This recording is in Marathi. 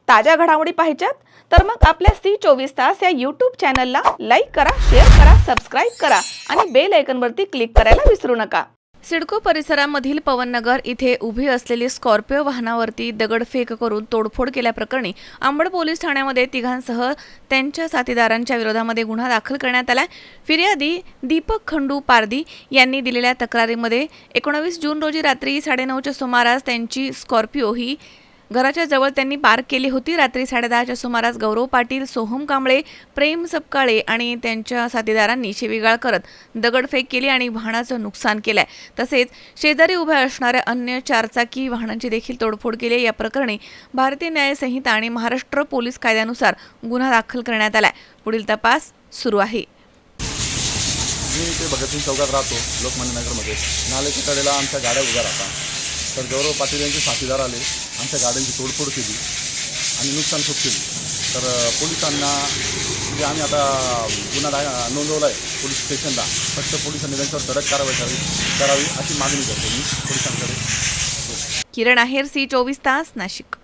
ताज्या घडामोडी पाहिजेत तर मग आपल्या C24 तास या YouTube चॅनलला लाईक करा, शेअर करा, सबस्क्राईब करा आणि बेल आयकॉनवरती क्लिक करायला विसरू नका। सिडको परिसरामधील पवननगर इथे उभी असलेली स्कॉर्पिओ वाहनावरती दगडफेक करून तोडफोड केल्याप्रकरणी अंबड पोलीस ठाण्यामध्ये तिघांसह त्यांच्या साथीदारांच्या विरोधामध्ये गुन्हा दाखल करण्यात आलाय। फिर्यादी दीपक खंडू पारदी यांनी दिलेल्या तक्रारीमध्ये 19 जून रोजी रात्री 9:30च्या सुमारास त्यांची स्कॉर्पिओ ही घराच्या जवळ त्यांनी पार्क केली होती। रात्री 10:30च्या सुमारास गौरव पाटील, सोहम कांबळे, प्रेम सपकाळे आणि त्यांच्या साथीदारांनी शिवीगाळ करत दगडफेक केली आणि वाहनाचं नुकसान केलंय। तसेच शेजारी उभ्या असणाऱ्या अन्य 4 चाकी वाहनांची देखील तोडफोड केली। या प्रकरणी भारतीय न्याय संहिता आणि महाराष्ट्र पोलीस कायद्यानुसार गुन्हा दाखल करण्यात आलाय। पुढील तपास सुरू आहे। मी इथे भगतसिंग चौकात राहतो, लोकमान्य नगरमध्ये। नाल्याच्या कडेला आमच्या गाड्या उभ्या राहतात, तर गौरव पाटील यांचे साथीदार आले, आमच्या गाड्यांची तोडफोड केली आणि नुकसान खूप केली। तर पोलिसांना म्हणजे आम्ही आता गुन्हा नोंदवला आहे पोलीस स्टेशनला। फक्त पोलिसांनी त्यांच्यावर कडक कारवाई करावी अशी मागणी करतो मी पोलिसांकडे। किरण आहेर, C24 तास, नाशिक।